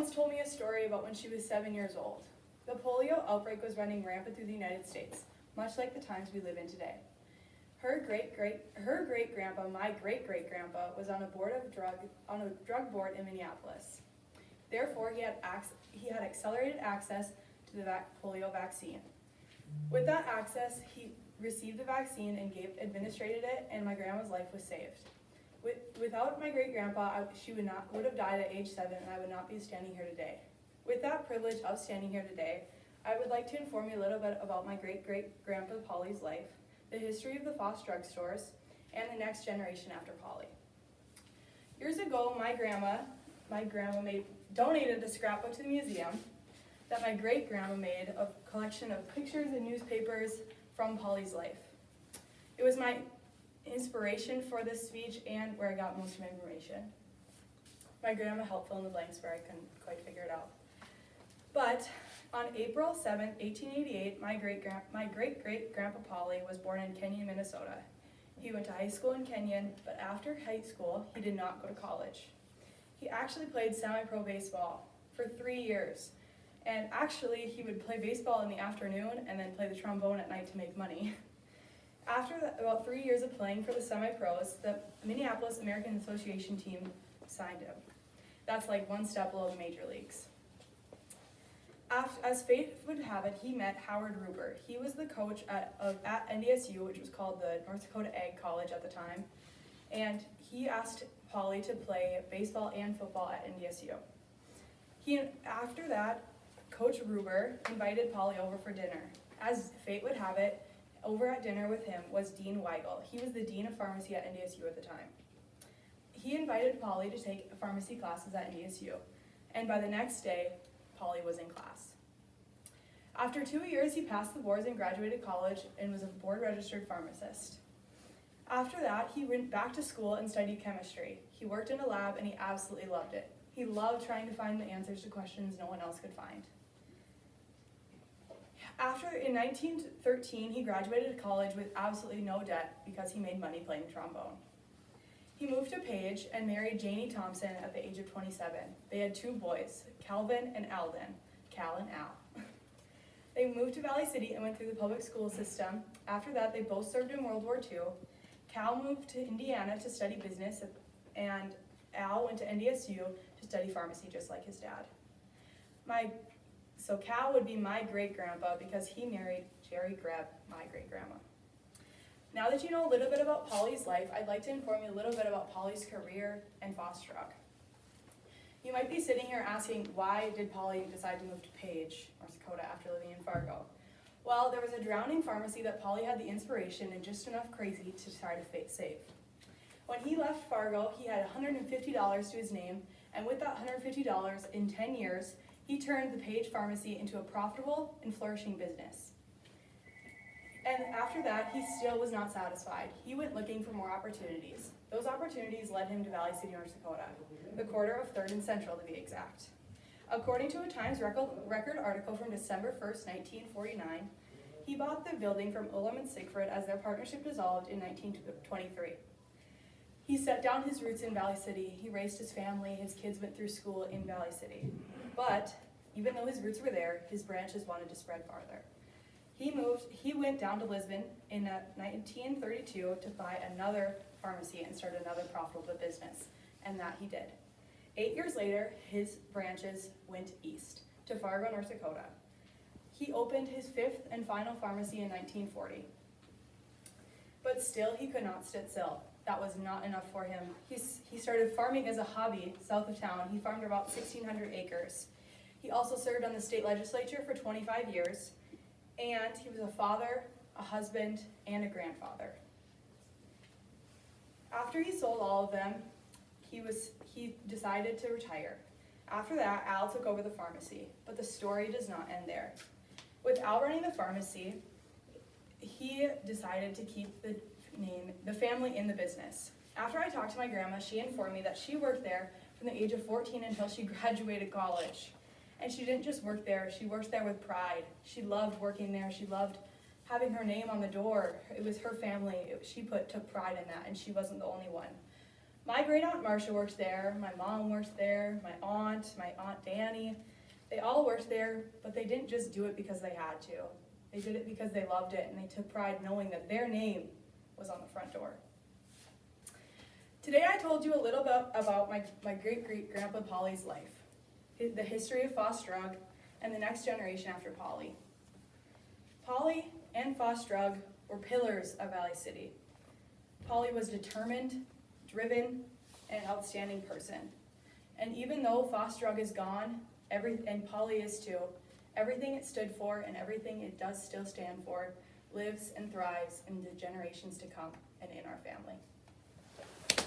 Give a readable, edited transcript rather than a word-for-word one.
once told me a story about when she was 7 years old. The polio outbreak was running rampant through the United States, much like the times we live in today. Her great-grandpa, my great-great-grandpa, was on a drug board in Minneapolis. Therefore, he had accelerated access to the polio vaccine. With that access, he received the vaccine and administrated it, and my grandma's life was saved. Without my great-grandpa, she would have died at age 7, and I would not be standing here today. With that privilege of standing here today, I would like to inform you a little bit about my great-great-grandpa Polly's life, the history of the Foss drug stores, and the next generation after Polly. Years ago, my grandma donated a scrapbook to the museum that my great-grandma made of a collection of pictures and newspapers from Polly's life. It was my inspiration for this speech and where I got most of my information. My grandma helped fill in the blanks where I couldn't quite figure it out. But on April 7, 1888, my great-great-grandpa Polly was born in Kenyon, Minnesota. He went to high school in Kenyon, but after high school, he did not go to college. He actually played semi-pro baseball for 3 years. And actually, he would play baseball in the afternoon and then play the trombone at night to make money. After about 3 years of playing for the semi-pros, the Minneapolis American Association team signed him. That's like one step below the major leagues. As fate would have it, he met Howard Ruber. He was the coach at NDSU, which was called the North Dakota Ag College at the time, and he asked Polly to play baseball and football at NDSU. After that, Coach Ruber invited Polly over for dinner. As fate would have it, over at dinner with him was Dean Weigel. He was the dean of pharmacy at NDSU at the time. He invited Polly to take pharmacy classes at NDSU, and by the next day, Polly was in class. After 2 years, he passed the boards and graduated college and was a board-registered pharmacist. After that, he went back to school and studied chemistry. He worked in a lab and he absolutely loved it. He loved trying to find the answers to questions no one else could find. In 1913, he graduated college with absolutely no debt because he made money playing trombone. He moved to Page and married Janie Thompson at the age of 27. They had 2 boys, Calvin and Alden, Cal and Al. They moved to Valley City and went through the public school system. After that, they both served in World War II. Cal moved to Indiana to study business, and Al went to NDSU to study pharmacy just like his dad. So Cal would be my great-grandpa because he married Jerry Greb, my great-grandma. Now that you know a little bit about Polly's life, I'd like to inform you a little bit about Polly's career and Foss Drug. You might be sitting here asking, why did Polly decide to move to Page, North Dakota, after living in Fargo? Well, there was a drowning pharmacy that Polly had the inspiration and just enough crazy to try to save. When he left Fargo, he had $150 to his name, and with that $150, in 10 years, he turned the Page Pharmacy into a profitable and flourishing business. And after that, he still was not satisfied. He went looking for more opportunities. Those opportunities led him to Valley City, North Dakota, the corner of 3rd and Central to be exact. According to a Times record article from December 1st, 1949, he bought the building from Ullman and Siegfried as their partnership dissolved in 1923. He set down his roots in Valley City. He raised his family. His kids went through school in Valley City. But even though his roots were there, his branches wanted to spread farther. He went down to Lisbon in 1932 to buy another pharmacy and start another profitable business, and that he did. 8 years later, his branches went east to Fargo, North Dakota. He opened his 5th and final pharmacy in 1940. But still, he could not sit still. That was not enough for him. He started farming as a hobby south of town. He farmed about 1,600 acres. He also served on the state legislature for 25 years, and he was a father, a husband, and a grandfather. After he sold all of them, he decided to retire. After that, Al took over the pharmacy, but the story does not end there. With Al running the pharmacy, he decided to keep the family in the business. After I talked to my grandma, she informed me that she worked there from the age of 14 until she graduated college. And she didn't just work there, she worked there with pride. She loved working there, she loved having her name on the door. It was her family, she took pride in that, and she wasn't the only one. My great aunt Marcia worked there, my mom worked there, my aunt Danny, they all worked there, but they didn't just do it because they had to. They did it because they loved it and they took pride knowing that their name was on the front door. Today I told you a little bit about my great-great-grandpa Polly's life, the history of Foss Drug, and the next generation after Polly. Polly and Foss Drug were pillars of Valley City. Polly was determined, driven, and an outstanding person. And even though Foss Drug is gone, and Polly is too, everything it stood for and everything it does still stand for lives and thrives in the generations to come and in our family.